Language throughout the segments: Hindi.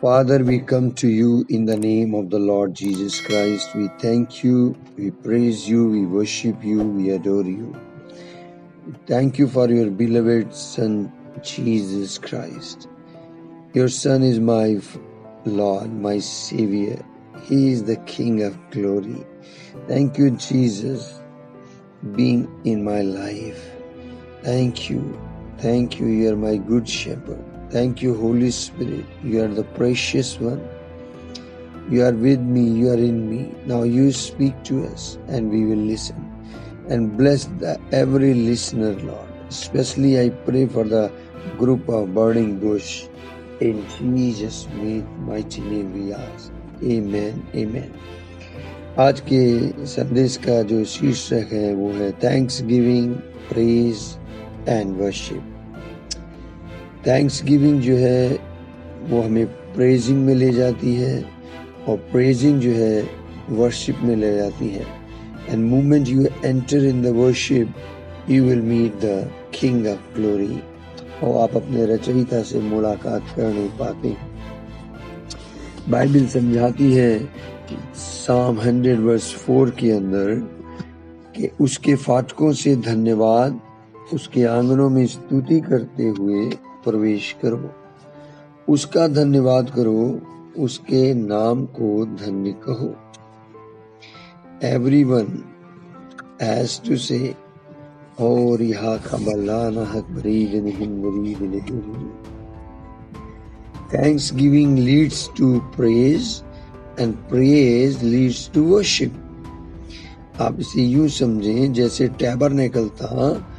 Father, we come to you in the name of the Lord Jesus Christ. We thank you, we praise you, we worship you, we adore you. Thank you for your beloved Son, Jesus Christ. Your Son is my Lord, my Savior. He is the King of glory. Thank you, Jesus, being in my life. Thank you. Thank you. You are my good shepherd. Thank you, Holy Spirit. You are the precious one. You are with me. You are in me. Now you speak to us and we will listen. And bless every listener, Lord. Especially I pray for the group of Burning Bush. In Jesus' mighty name we ask. Amen. Amen. आज के संदेश का जो शीर्षक है वो है thanks giving, praise and worship. Thanks giving जो है वो हमें प्रेजिंग में ले जाती है और प्रेजिंग जो है वर्शिप में ले जाती है। And moment you enter in the worship you will meet the king of glory, और आप अपने रचयिता से मुलाकात कर नहीं पाते। बाइबल समझाती है कि साम 100 वर्स 4 के अंदर कि उसके फाटकों से धन्यवाद, उसके आंगनों में स्तुति करते हुए प्रवेश करो। उसका धन्यवाद करो, उसके नाम को धन्य कहो। Everyone has to say, और यहाँ कबलाना हक बरीद नहीं। Thanksgiving leads to praise and praise leads to worship. आप इसे यूं समझें जैसे टैबरनेकल था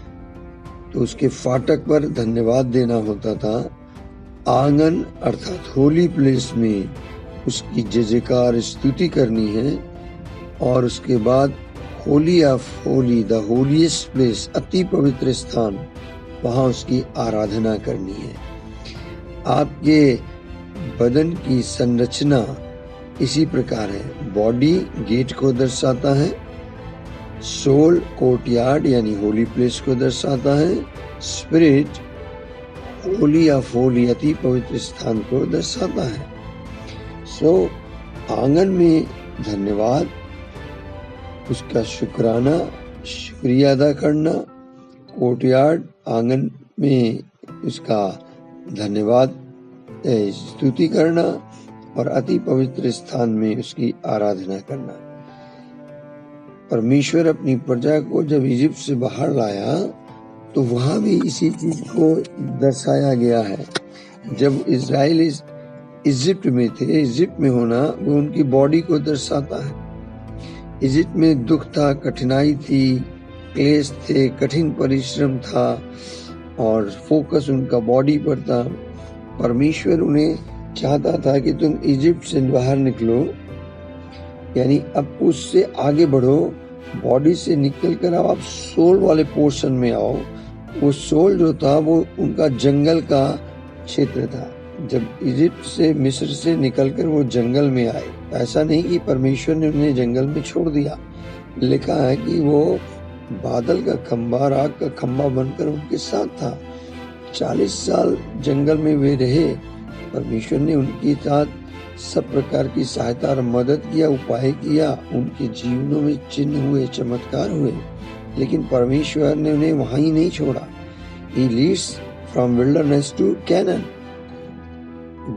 तो उसके फाटक पर धन्यवाद देना होता था। आंगन अर्थात होली प्लेस में उसकी जयकार स्तुति करनी है, और उसके बाद Holi of Holi, the holiest place, अति पवित्र स्थान, वहां उसकी आराधना करनी है। आपके बदन की संरचना इसी प्रकार है। बॉडी गेट को दर्शाता है, सोल कोर्टयार्ड यानी होली प्लेस को दर्शाता है, स्पिरिट होली ऑफ होली, अति पवित्र स्थान को दर्शाता है। सो आंगन में धन्यवाद, उसका शुक्राना, शुक्रिया अदा करना, कोर्टयार्ड आंगन में उसका धन्यवाद स्तुति करना, और अति पवित्र स्थान में उसकी आराधना करना। परमेश्वर अपनी प्रजा को जब इजिप्ट से बाहर लाया तो वहां भी इसी चीज को दर्शाया गया है। जब इजराइल इजिप्ट में थे, इजिप्ट में होना वो उनकी बॉडी को दर्शाता है। इजिप्ट में दुख था, कठिनाई थी, क्लेश थे, कठिन परिश्रम था और फोकस उनका बॉडी पर था। परमेश्वर उन्हें चाहता था कि तुम इजिप्ट से बाहर निकलो, यानी अब उससे आगे बढ़ो, बॉडी से निकल कर आप सोल वाले पोर्शन में आओ। वो सोल जो था वो उनका जंगल का क्षेत्र था। जब इजिप्ट से, मिस्र से निकलकर वो जंगल में आए, ऐसा नहीं कि परमेश्वर ने उन्हें जंगल में छोड़ दिया। लिखा है कि वो बादल का खंबा, राग का खंबा बनकर उनके साथ था। 40 साल जंगल में वे रहे। परमेश्वर ने उनके साथ सब प्रकार की सहायता और मदद किया, उपाय किया, उनके जीवनों में चिन्ह हुए, चमत्कार हुए, लेकिन परमेश्वर ने उन्हें वहां ही नहीं छोड़ा। He leads from wilderness to Canaan.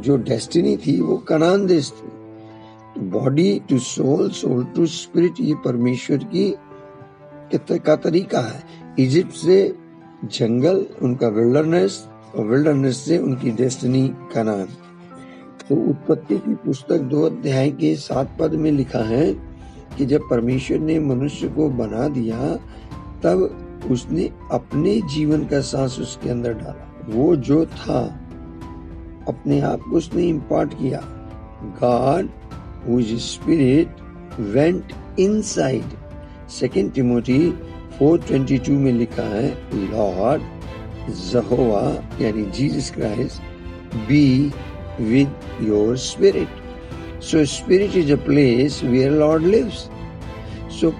जो डेस्टिनी थी वो कनान देश थी। Body to soul, soul to spirit, ये परमेश्वर की का तरीका है। इजिप्ट से जंगल उनका विल्डरनेस, और विल्डरनेस से उनकी डेस्टिनी कनान। तो उत्पत्ति की पुस्तक 2 अध्याय के 7 पद में लिखा है कि जब परमेश्वर ने मनुष्य को बना दिया तब उसने अपने जीवन का सांस उसके अंदर डाला। वो जो था अपने आप को उसने इम्पार्ट किया। God who is spirit went inside. 2 Timothy 4:22 में लिखा है, लॉर्ड यहोवा यानी Jesus Christ be with your spirit. So spirit is a place where Lord lives. So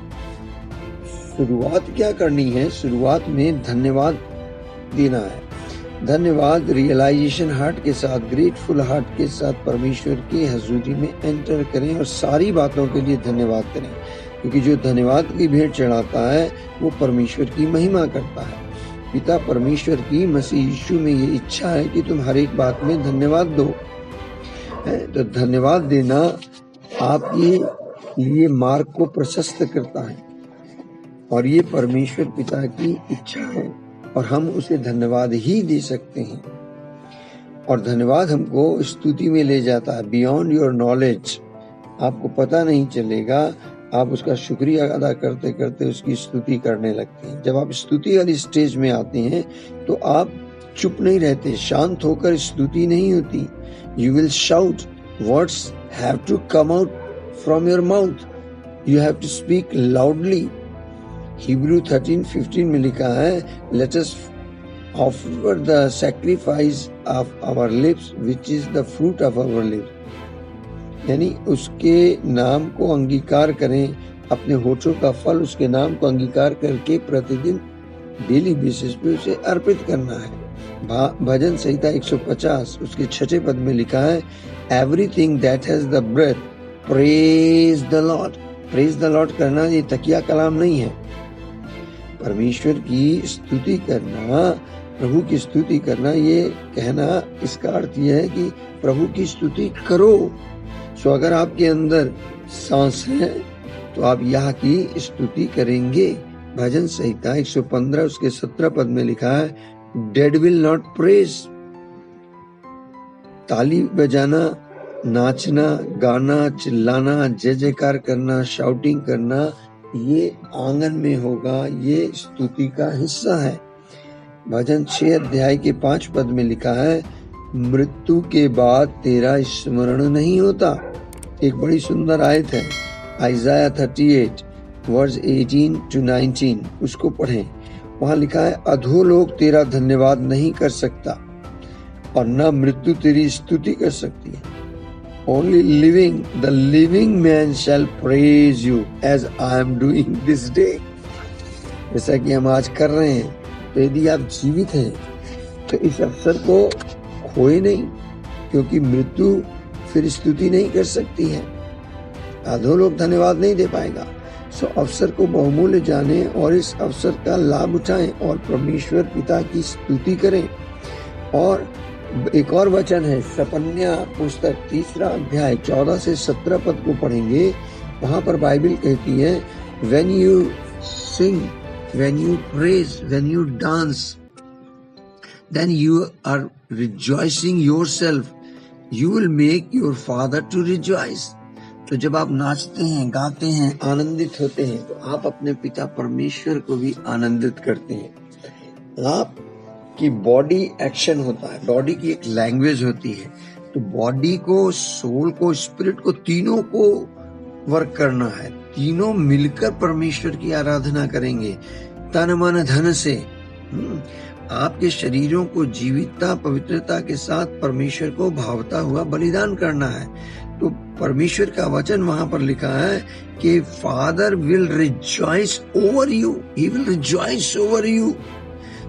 शुरुआत क्या करनी है? शुरुआत में धन्यवाद देना है। धन्यवाद रियलाइजेशन हार्ट के साथ, ग्रेटफुल हार्ट के साथ परमेश्वर की हजूरी में एंटर करें और सारी बातों के लिए धन्यवाद करें, क्योंकि जो धन्यवाद की भेंट चढ़ाता है वो परमेश्वर की महिमा करता है। पिता परमेश्वर की मसीह यीशु में ये इच्छा है कि तुम हर एक बात में धन्यवाद दो। तो धन्यवाद देना आपके लिए मार्ग को प्रशस्त करता है और ये परमेश्वर पिता की इच्छा है और हम उसे धन्यवाद ही दे सकते हैं। और धन्यवाद हमको स्तुति में ले जाता है, बियॉन्ड योर नॉलेज। आपको पता नहीं चलेगा, आप उसका शुक्रिया अदा करते करते उसकी स्तुति करने लगते हैं। जब आप स्तुति वाली स्टेज में आते हैं तो आप चुप नहीं रहते, शांत होकर स्तुति नहीं होती। You will shout, words have to come out from your mouth, you have to speak loudly. Hebrew 13:15 में लिखा है, let us offer the sacrifice of our lips which is the fruit of our lips, यानी उसके नाम को अंगीकार करें, अपने होठों का फल उसके नाम को अंगीकार करके प्रतिदिन डेली बेसिस पे उसे अर्पित करना है। भजन संहिता 150 उसके 6 पद में लिखा है, everything that has the breath praise the Lord. Praise the Lord करना ये तकिया कलाम नहीं है। परमेश्वर की स्तुति करना, प्रभु की स्तुति करना, ये कहना इसका अर्थ यह है कि प्रभु की स्तुति करो। सो अगर आपके अंदर सांस है तो आप यहाँ की स्तुति करेंगे। भजन संहिता 115 उसके 17 पद में लिखा है, डेड विल नॉट प्रेज। ताली बजाना, नाचना, गाना, चिल्लाना, जय जयकार करना, शाउटिंग करना, ये आंगन में होगा, ये स्तुति का हिस्सा है। भजन 6 अध्याय के 5 पद में लिखा है, मृत्यु के बाद तेरा स्मरण नहीं होता। एक बड़ी सुंदर आयत है, आइजाया 38 वर्स 18 to 19, उसको पढ़ें। वहां लिखा है, अधोलोक तेरा धन्यवाद नहीं कर सकता और न मृत्यु तेरी स्तुति कर सकती है। Only the living man shall praise you as I am doing this day. जैसा कि हम आज कर रहे हैं। तो यदि आप जीवित हैं तो इस अवसर को खोए नहीं, क्योंकि मृत्यु फिर स्तुति नहीं कर सकती है, अधोलोक धन्यवाद नहीं दे पाएगा। सो अवसर को बहुमूल्य जाने और इस अवसर का लाभ उठाएं और परमेश्वर पिता की स्तुति करें। और एक और वचन है, सपन्या पुस्तक 3 अध्याय 14 से 17 पद को पढ़ेंगे। वहां पर बाइबल कहती है, when you sing, when you praise, when you dance, then you are rejoicing yourself, you will make your father to rejoice. तो जब आप नाचते हैं, गाते हैं, आनंदित होते हैं, तो आप अपने पिता परमेश्वर को भी आनंदित करते हैं। आप कि बॉडी एक्शन होता है, बॉडी की एक लैंग्वेज होती है। तो बॉडी को, सोल को, स्पिरिट को, तीनों को वर्क करना है। तीनों मिलकर परमेश्वर की आराधना करेंगे तन मन धन से। आपके शरीरों को जीवितता, पवित्रता के साथ परमेश्वर को भावता हुआ बलिदान करना है। तो परमेश्वर का वचन वहां पर लिखा है कि father will rejoice over you, he will rejoice over you.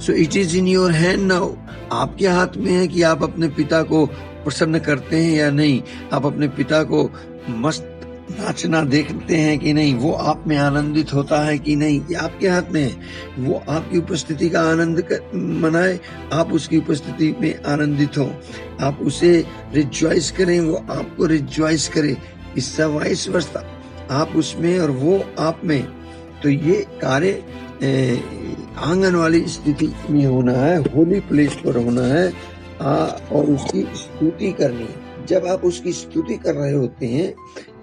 So it is in your hand now. आपके हाथ में है कि आप अपने पिता को प्रसन्न करते हैं या नहीं, आप अपने पिता को मस्त नाचना देखते हैं कि नहीं, वो आप में आनंदित होता है कि नहीं, ये आपके हाथ में है। वो आपकी उपस्थिति का आनंद मनाए, आप उसकी उपस्थिति में आनंदित हो, आप उसे रिजॉइस करें, वो आपको रिजॉइस करे। इससे वाइस वर्सा, आप उसमें और वो आप में। तो ये कार्य आंगन वाली स्थिति में होना है, होली प्लेस पर होना है और उसकी स्तुति करनी है। जब आप उसकी स्तुति कर रहे होते हैं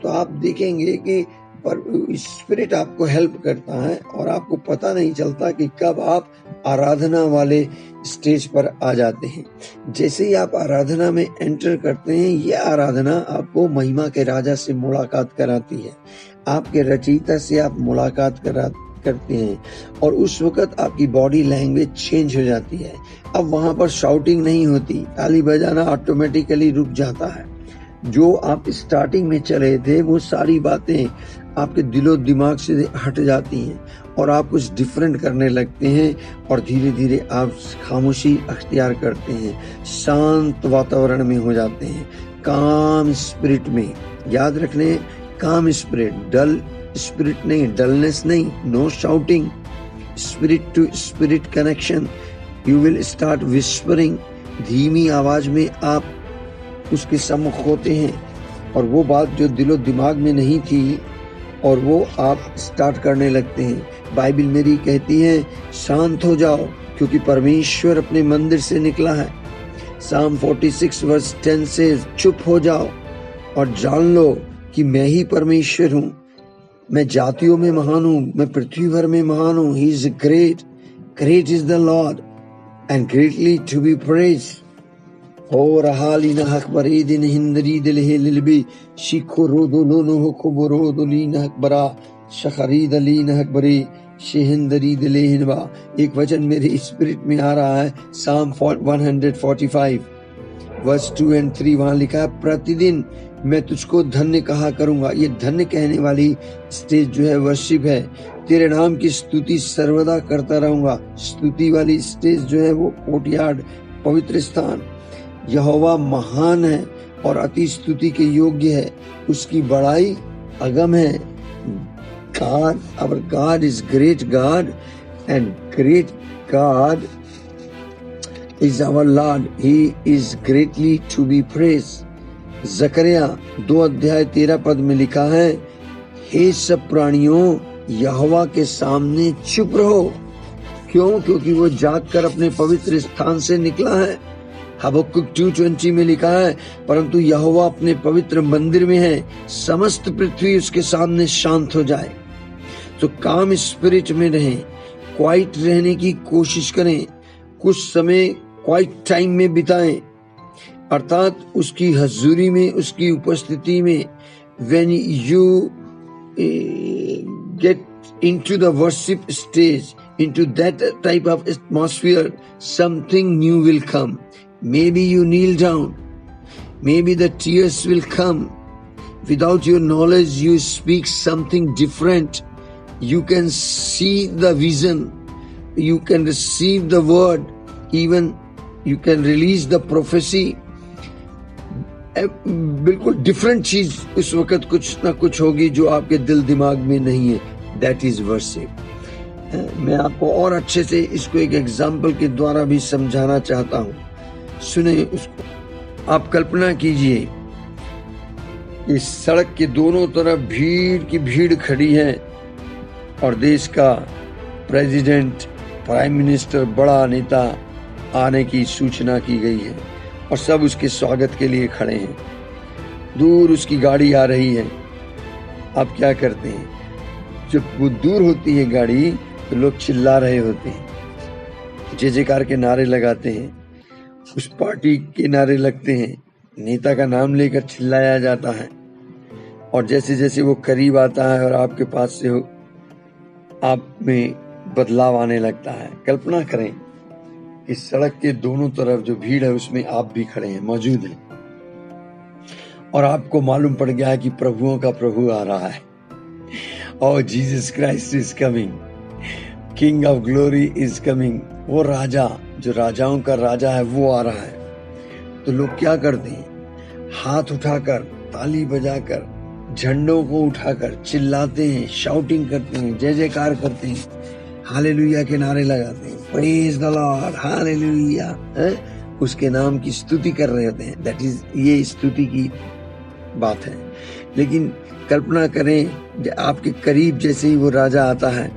तो आप देखेंगे कि स्पिरिट आपको हेल्प करता है और आपको पता नहीं चलता कि कब आप आराधना वाले स्टेज पर आ जाते हैं। जैसे ही आप आराधना में एंटर करते हैं, ये आराधना आपको महिमा के राजा से मुलाकात कराती है, आपके रचयिता से आप मुलाकात करते हैं और उस वक्त आपकी बॉडी लैंग्वेज चेंज हो जाती है। अब वहां पर शाउटिंग नहीं होती, ताली बजाना ऑटोमेटिकली रुक जाता है। जो आप स्टार्टिंग में चले थे वो सारी बातें आपके दिलो दिमाग से हट जाती हैं और आप कुछ डिफरेंट करने लगते हैं और धीरे धीरे आप खामोशी अख्तियार करते हैं, शांत वातावरण में हो जाते हैं, काम स्पिरिट में। याद रखने, काम स्पिरिट, डल स्पिरिट नहीं, डलनेस नहीं, no shouting, spirit to spirit connection. You will start whispering, धीमी आवाज में आप उसके सम्मुख होते हैं और वो बात जो दिलो दिमाग में नहीं थी और वो आप स्टार्ट करने लगते हैं। बाइबल मेरी कहती है शांत हो जाओ क्योंकि परमेश्वर अपने मंदिर से निकला है। साम 46 वर्स 10 से चुप हो जाओ और जान लो कि मैं ही परमेश्वर हूँ, मैं जातियों में महान हूँ, मैं पृथ्वी भर में महान हूँ। He is great, great is the Lord and greatly to be praised. और हालिना हकबरी दिन हिंदरी दिल हे लिलबी शिखो रोदो लोनो हो खुबरो दोलीन हकबरा शखरीद अलीन हकबरी शेहिंदरी दिले हिनबा। एक वचन मेरे स्पिरिट में आ रहा है, साम 145 वर्स 2 और 3। वहां लिखा है प्रतिदिन मैं तुझको धन्य कहा करूंगा। ये धन्य कहने वाली स्टेज जो है वर्शिप है। तेरे नाम की स्तुति सर्वदा करता रहूंगा। स्तुति वाली स्टेज जो है वो कोर्टयार्ड, पवित्र स्थान। यहोवा महान है और अति स्तुति के योग्य है, उसकी बड़ाई अगम है। God, our God is great God and great God is our Lord. He is greatly to be praised. जकरिया 2:13 में लिखा है, हे सब प्राणियों यहोवा के सामने चुप रहो। क्यों? क्योंकि वो जागकर अपने पवित्र स्थान से निकला है। हबक्कुक 2:20 में लिखा है, परंतु यहोवा अपने पवित्र मंदिर में है, समस्त पृथ्वी उसके सामने शांत हो जाए। तो काम स्पिरिट में रहें, क्वाइट रहने की कोशिश करें, कुछ समय क्वाइट टाइम में बिताएं, अर्थात उसकी हजूरी में, उसकी उपस्थिति में। When you get into the worship stage, into that type of atmosphere, something new will come. Maybe you kneel down, maybe the tears will come. Without your knowledge, you speak something different. You can see the vision, you can receive the word, even you can release the prophecy. बिल्कुल डिफरेंट चीज उस वक्त कुछ ना कुछ होगी जो आपके दिल दिमाग में नहीं है। That is worship. मैं आपको और अच्छे से इसको एक एग्जाम्पल के द्वारा भी समझाना चाहता हूँ, सुने उसको। आप कल्पना कीजिए इस सड़क के दोनों तरफ भीड़ की भीड़ खड़ी है और देश का प्रेसिडेंट, प्राइम मिनिस्टर, बड़ा नेता आने की सूचना की गई है और सब उसके स्वागत के लिए खड़े हैं। दूर उसकी गाड़ी आ रही है। आप क्या करते हैं? जब वो दूर होती है गाड़ी तो लोग चिल्ला रहे होते हैं, जय जयकार के नारे लगाते हैं, उस पार्टी के नारे लगते हैं, नेता का नाम लेकर चिल्लाया जाता है। और जैसे जैसे वो करीब आता है और आपके पास से आप में बदलाव आने लगता है। कल्पना करें कि सड़क के दोनों तरफ जो भीड़ है उसमें आप भी खड़े हैं, मौजूद हैं, और आपको मालूम पड़ गया है कि प्रभुओं का प्रभु आ रहा है। और Jesus Christ is coming, king of glory is coming. वो राजा जो राजाओं का राजा है वो आ रहा है। तो लोग क्या करते हैं? हाथ उठाकर, ताली बजाकर, झंडों को उठाकर चिल्लाते हैं, शाउटिंग करते हैं, जय जयकार करते हैं, हालेलुया के नारे लगाते हैं, प्रेज द लॉर्ड, हालेलुया, उसके नाम की स्तुति कर रहे होते हैं। दैट इज, ये स्तुति की बात है। लेकिन कल्पना करें आपके करीब जैसे ही वो राजा आता है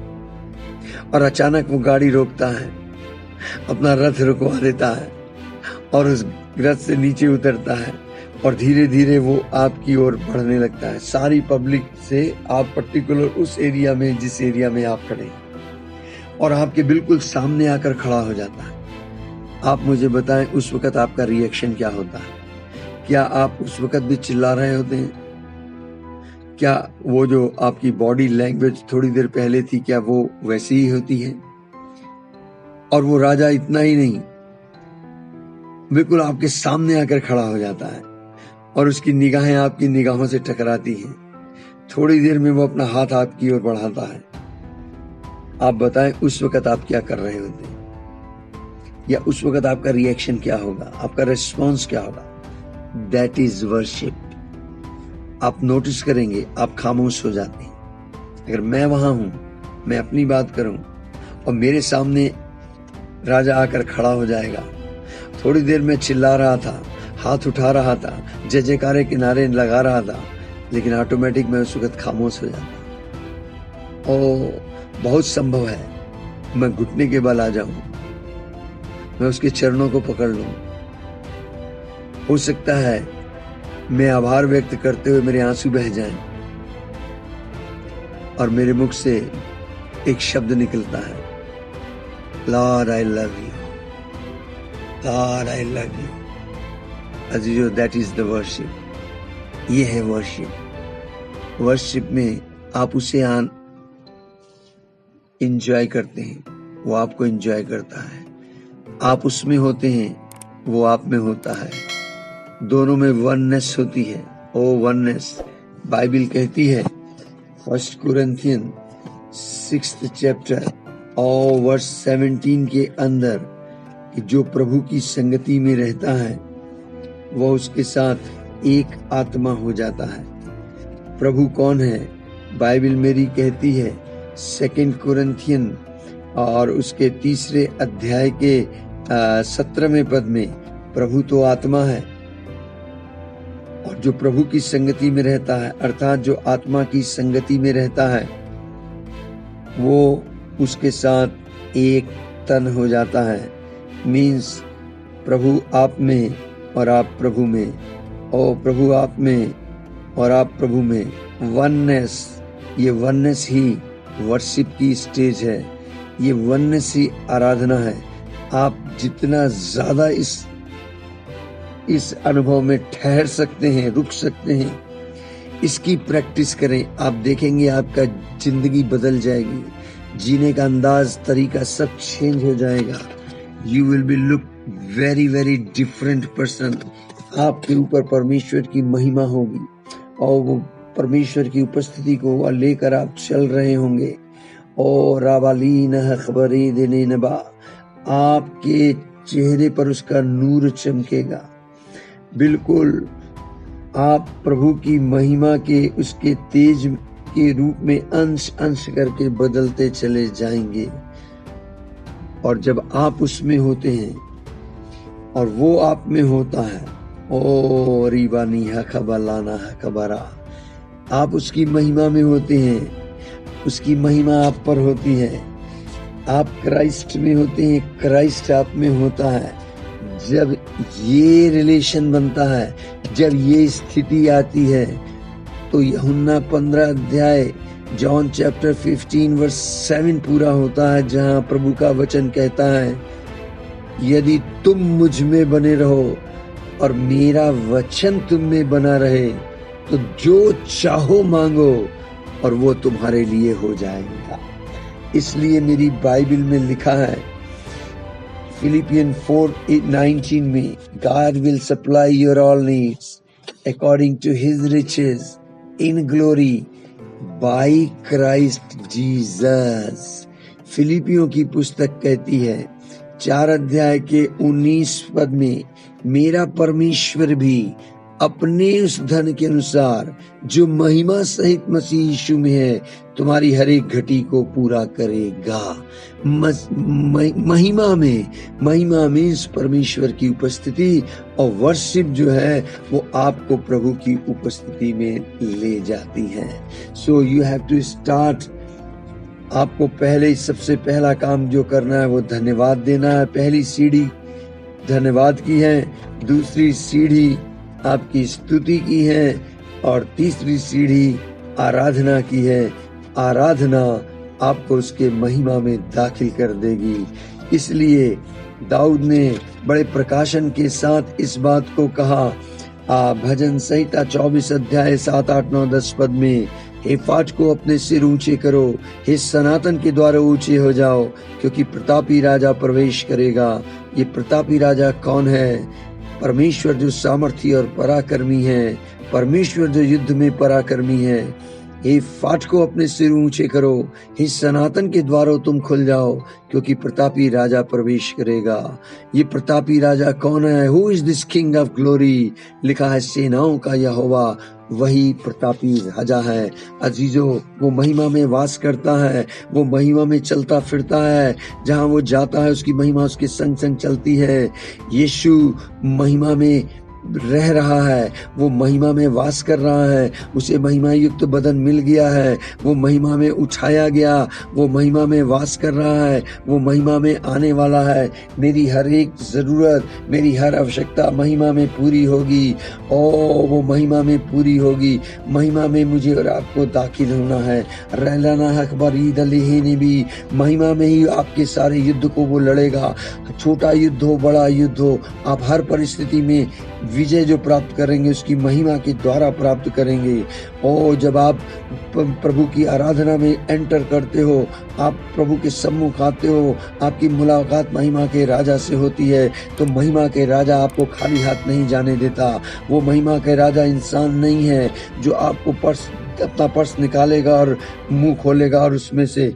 और अचानक वो गाड़ी रोकता है, अपना रथ रुकवा देता है और उस रथ से नीचे उतरता है और धीरे धीरे वो आपकी ओर बढ़ने लगता है। सारी पब्लिक से आप पर्टिकुलर उस एरिया में, जिस एरिया में आप खड़े हैं, और आपके बिल्कुल सामने आकर खड़ा हो जाता है। आप मुझे बताएं उस वक्त आपका रिएक्शन क्या होता है? क्या आप उस वक्त भी चिल्ला रहे होते हैं? क्या वो जो आपकी बॉडी लैंग्वेज थोड़ी देर पहले थी, क्या वो वैसी ही होती है? और वो राजा इतना ही नहीं, बिल्कुल आपके सामने आकर खड़ा हो जाता है और उसकी निगाहें आपकी निगाहों से टकराती हैं। थोड़ी देर में वो अपना हाथ आपकी ओर बढ़ाता है, आप बताएं उस वक्त आप क्या कर रहे होते, या उस वक्त आपका रिएक्शन क्या होगा, आपका रिस्पॉन्स क्या होगा? That is worship. आप नोटिस करेंगे आप खामोश हो जाते हैं। अगर मैं वहां हूं, मैं अपनी बात करूं और मेरे सामने राजा आकर खड़ा हो जाएगा, थोड़ी देर में चिल्ला रहा था, हाथ उठा रहा था, जय जयकारे के नारे लगा रहा था, लेकिन ऑटोमेटिक मैं उस वक्त खामोश हो जाता। और बहुत संभव है मैं घुटने के बल आ जाऊं, मैं उसके चरणों को पकड़ लूं। हो सकता है मैं आभार व्यक्त करते हुए मेरे आंसू बह जाएं और मेरे मुख से एक शब्द निकलता है, Lord I love you, Lord I love you. अजीजों, दैट इज द वर्शिप। ये है वर्शिप। वर्शिप में आप उसे इंजॉय करते हैं, वो आपको इंजॉय करता है। आप उसमें होते हैं, वो आप में होता है। दोनों में वननेस होती है। ओ वननेस, बाइबल कहती है 1 कुरिन्थियन 6th चैप्टर और वर्स 17 के अंदर कि जो प्रभु की संगति में रहता है वह उसके साथ एक आत्मा हो जाता है। प्रभु कौन है? बाइबल मेरी कहती है 2 कुरिन्थियन और उसके 3 अध्याय के 17वें पद में, प्रभु तो आत्मा है और जो प्रभु की संगति में रहता है, अर्थात जो आत्मा की संगति में रहता है, वो उसके साथ एक तन हो जाता है। मीन्स प्रभु आप में और आप प्रभु में, और प्रभु आप में और आप प्रभु में। वननेस, ये वननेस ही वर्शिप की स्टेज है, ये वननेस ही आराधना है। आप जितना ज्यादा इस अनुभव में ठहर सकते हैं, रुक सकते हैं, इसकी प्रैक्टिस करें, आप देखेंगे आपका जिंदगी बदल जाएगी, जीने का अंदाज, तरीका सब चेंज हो जाएगा। You will be look very very different person. आपके ऊपर परमेश्वर की महिमा होगी और वो परमेश्वर की उपस्थिति को लेकर आप चल रहे होंगे। और रावालीन खबरी देने नबा, आपके चेहरे पर उसका नूर चमकेगा। बिल्कुल आप प्रभु की महिमा के, उसके तेज के रूप में अंश अंश करके बदलते चले जाएंगे। और जब आप उसमें होते हैं और वो आप में होता है, ओ रीबानी हकबलाना हकबरा, आप उसकी महिमा में होते हैं, उसकी महिमा आप पर होती है, आप क्राइस्ट में होते हैं, क्राइस्ट आप में होता है। जब ये रिलेशन बनता है, जब ये स्थिति आती है, तो यूहन्ना 15 अध्याय, जॉन चैप्टर 15 वर्स 7 पूरा होता है, जहां प्रभु का वचन कहता है, यदि तुम मुझ में बने रहो और मेरा वचन तुम में बना रहे, तो जो चाहो मांगो और वो तुम्हारे लिए हो जाएगा। इसलिए मेरी बाइबल में लिखा है फिलिपियन 4:19 में, God will supply your all needs according to his riches in glory by Christ Jesus। फिलिपियों की पुस्तक कहती है 4 अध्याय के 19 पद में, मेरा परमेश्वर भी अपने उस धन के अनुसार जो महिमा सहित मसीह यीशु में है, तुम्हारी हर एक घटी को पूरा करेगा। महिमा में परमेश्वर की उपस्थिति, और वर्शिप जो है वो आपको प्रभु की उपस्थिति में ले जाती है। So you have to start. आपको पहले, सबसे पहला काम जो करना है वो धन्यवाद देना है। पहली सीढ़ी धन्यवाद की है, दूसरी सीढ़ी आपकी स्तुति की है, और तीसरी सीढ़ी आराधना की है। आराधना आपको उसके महिमा में दाखिल कर देगी। इसलिए दाऊद ने बड़े प्रकाशन के साथ इस बात को कहा, भजन संहिता 24 अध्याय 7, 8, 9, 10 पद में, हे फाट को अपने सिर ऊंचे करो, हे सनातन के द्वारा ऊंचे हो जाओ, क्योंकि प्रतापी राजा प्रवेश करेगा। ये प्रतापी राजा कौन है? परमेश्वर जो सामर्थी और पराक्रमी है, परमेश्वर जो युद्ध में पराक्रमी है। हे फाटकों अपने सिर ऊंचे करो, हे सनातन के द्वारों तुम खुल जाओ, क्योंकि प्रतापी राजा प्रवेश करेगा। ये प्रतापी राजा कौन है? Who is this king of glory? लिखा है सेनाओं का यहोवा, वही प्रतापी राजा है। अजीजों, वो महिमा में वास करता है, वो महिमा में चलता फिरता है, जहां वो जाता है उसकी महिमा उसके संग संग चलती है। यीशु महिमा में रह रहा है, वो महिमा में वास कर रहा है, उसे महिमा युक्त बदन मिल गया है, वो महिमा में उठाया गया, वो महिमा में वास कर रहा है, वो महिमा में आने वाला है। मेरी हर एक जरूरत, मेरी हर आवश्यकता महिमा में पूरी होगी। वो महिमा में पूरी होगी। महिमा में मुझे और आपको दाखिल होना है। रहलाना अखबार ईद ने भी महिमा में ही आपके सारे युद्ध को वो लड़ेगा। छोटा युद्ध हो, बड़ा युद्ध हो, आप हर परिस्थिति में विजय जो प्राप्त करेंगे उसकी महिमा के द्वारा प्राप्त करेंगे। और जब आप प्रभु की आराधना में एंटर करते हो, आप प्रभु के सम्मुख आते हो, आपकी मुलाकात महिमा के राजा से होती है, तो महिमा के राजा आपको खाली हाथ नहीं जाने देता। वो महिमा के राजा इंसान नहीं है जो आपको अपना पर्स निकालेगा और मुंह खोलेगा और उसमें से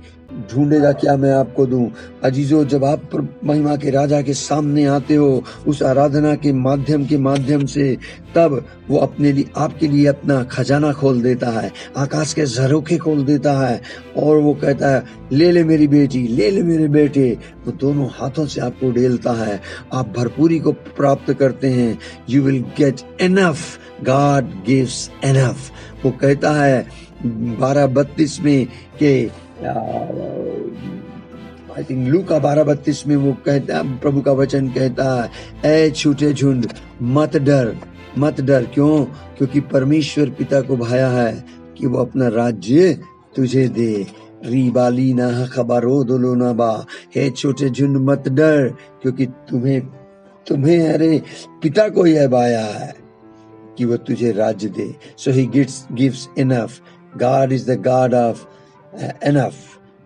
ढूंढेगा क्या मैं आपको दूं। अजीजों, जब आप महिमा के राजा के सामने आते हो उस आराधना के माध्यम से, तब वो अपने लिए, आपके लिए अपना खजाना खोल देता है, आकाश के झरोखे खोल देता है और वो कहता है, ले ले मेरी बेटी, ले ले मेरे बेटे। वो दोनों हाथों से आपको डेलता है, आप भरपूरी को प्राप्त करते हैं। You will get enough, God gives enough. वो कहता है 12:32 में के आई थिंक लूका 12:32 में वो कहता है, प्रभु का वचन कहता है, ऐ छूटे झुंड मत डर, मत डर। क्यों? क्योंकि परमेश्वर पिता को भाया है कि वो अपना राज्य तुझे दे। रीबाली ना खबरो दोलो ना बा, हे छोटे झुंड मत डर, क्योंकि तुम्हें अरे पिता को यह भाया है कि वो तुझे राज्य दे। So he gives enough. God is the God of enough.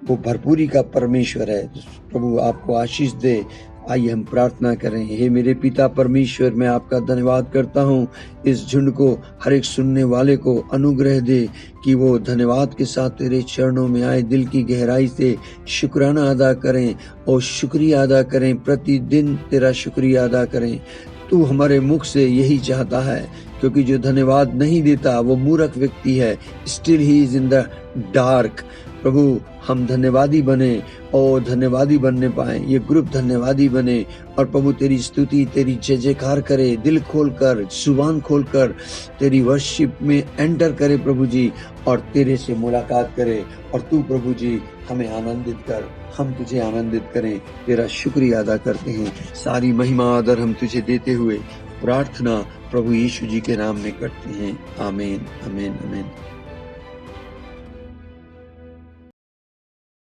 वो भरपूरी का परमेश्वर है। प्रभु आपको आशीष दे। आइए हम प्रार्थना करें। हे मेरे पिता परमेश्वर, मैं आपका धन्यवाद करता हूँ। इस झुंड को, हर एक सुनने वाले को अनुग्रह दे कि वो धन्यवाद के साथ तेरे चरणों में आए, दिल की गहराई से शुक्राना अदा करें और शुक्रिया अदा करें, प्रतिदिन तेरा शुक्रिया अदा करें। तू हमारे मुख से यही चाहता है, क्योंकि जो धन्यवाद नहीं देता वो मूर्ख व्यक्ति है। Still he is in the dark. प्रभु, हम धन्यवादी बने और धन्यवादी बनने पाए, ये ग्रुप धन्यवादी बने और प्रभु तेरी स्तुति, तेरी जय जयकार करे, दिल खोलकर, जुबान खोलकर तेरी वर्शिप में एंटर करे प्रभु जी, और तेरे से मुलाकात करे। और तू प्रभु जी हमें आनंदित कर, हम तुझे आनंदित करें। तेरा शुक्रिया अदा करते हैं। सारी महिमा आदर हम तुझे देते हुए प्रार्थना प्रभु यीशु जी के नाम में करते हैं। आमीन, आमीन, आमीन।